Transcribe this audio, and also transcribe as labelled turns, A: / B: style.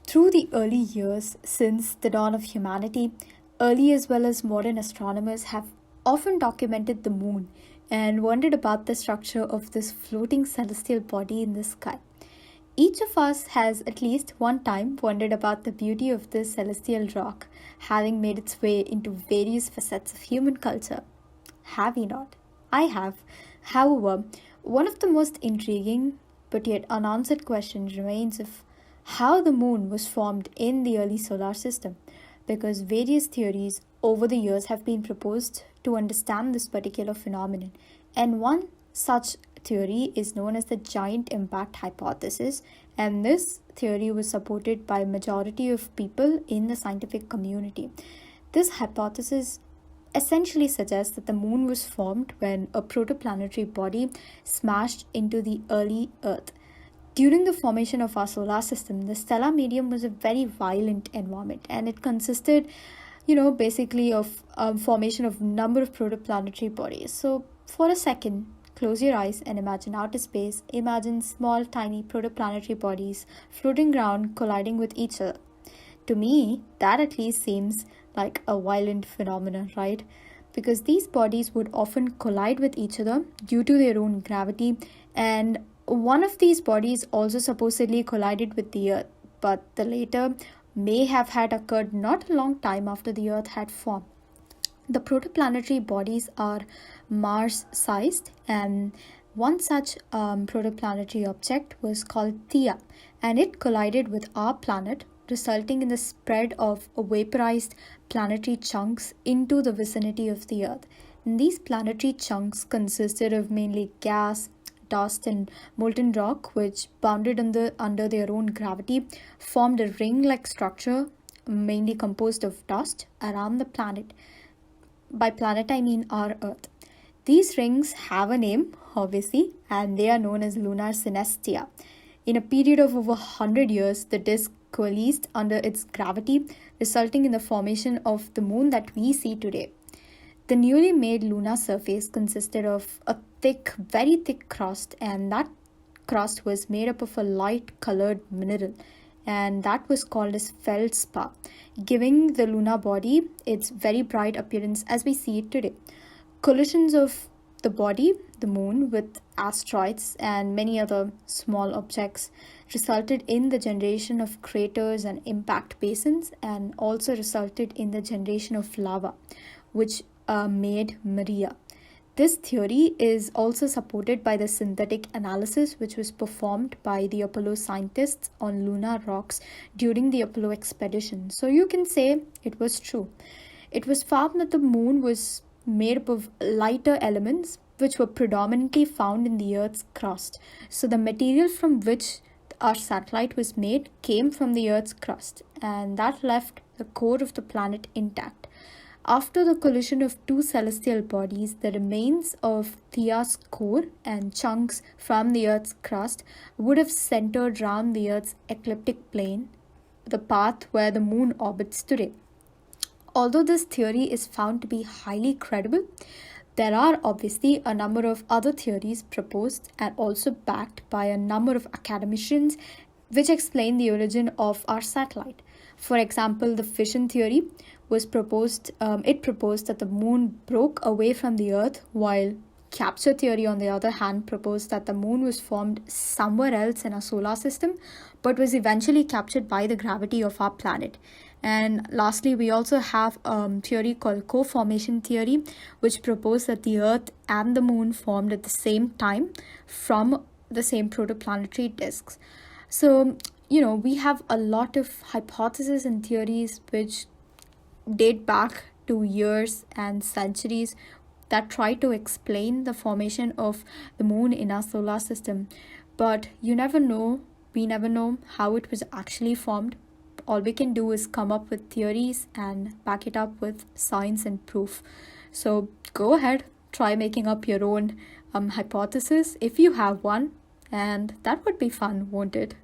A: Through the early years since the dawn of humanity, early as well as modern astronomers have often documented the moon and wondered about the structure of this floating celestial body in the sky. Each of us has at least one time wondered about the beauty of this celestial rock, having made its way into various facets of human culture. Have we not? I have. However, one of the most intriguing but yet unanswered questions remains of how the moon was formed in the early solar system, because various theories over the years have been proposed to understand this particular phenomenon. And one such theory is known as the giant impact hypothesis, and this theory was supported by a majority of people in the scientific community. This hypothesis essentially suggests that the moon was formed when a protoplanetary body smashed into the early Earth. During the formation of our solar system, the stellar medium was a very violent environment, and it consisted, basically of formation of number of protoplanetary bodies. So, for a second, close your eyes and imagine outer space. Imagine small, tiny protoplanetary bodies floating around, colliding with each other. To me, that at least seems like a violent phenomenon, right? Because these bodies would often collide with each other due to their own gravity, and one of these bodies also supposedly collided with the Earth, but the later may have had occurred not a long time after the Earth had formed. The protoplanetary bodies are Mars-sized, and one such protoplanetary object was called Theia, and it collided with our planet, resulting in the spread of vaporized planetary chunks into the vicinity of the Earth. And these planetary chunks consisted of mainly gas, dust, and molten rock, which, bounded under their own gravity, formed a ring-like structure, mainly composed of dust, around the planet. By planet, I mean our Earth. These rings have a name, obviously, and they are known as lunar synestia. In a period of over 100 years, the disk coalesced under its gravity, resulting in the formation of the moon that we see today. The newly made lunar surface consisted of a thick, very thick crust, and that crust was made up of a light-colored mineral, and that was called as feldspar, giving the lunar body its very bright appearance as we see it today. Collisions of the body, the moon, with asteroids and many other small objects resulted in the generation of craters and impact basins, and also resulted in the generation of lava, which made Maria. This theory is also supported by the synthetic analysis which was performed by the Apollo scientists on lunar rocks during the Apollo expedition. So you can say it was true. It was found that the moon was made up of lighter elements which were predominantly found in the Earth's crust. So the material from which our satellite was made came from the Earth's crust, and that left the core of the planet intact. After the collision of two celestial bodies, the remains of Theia's core and chunks from the Earth's crust would have centered around the Earth's ecliptic plane, the path where the moon orbits today. Although this theory is found to be highly credible, there are obviously a number of other theories proposed and also backed by a number of academicians which explain the origin of our satellite. For example, the fission theory was proposed. It proposed that the moon broke away from the Earth, while capture theory, on the other hand, proposed that the moon was formed somewhere else in our solar system, but was eventually captured by the gravity of our planet. And lastly, we also have a theory called co-formation theory, which proposed that the Earth and the moon formed at the same time from the same protoplanetary disks. So, we have a lot of hypotheses and theories which date back to years and centuries that try to explain the formation of the moon in our solar system. But we never know how it was actually formed. All we can do is come up with theories and back it up with science and proof. So go ahead, try making up your own hypothesis if you have one, and that would be fun, won't it?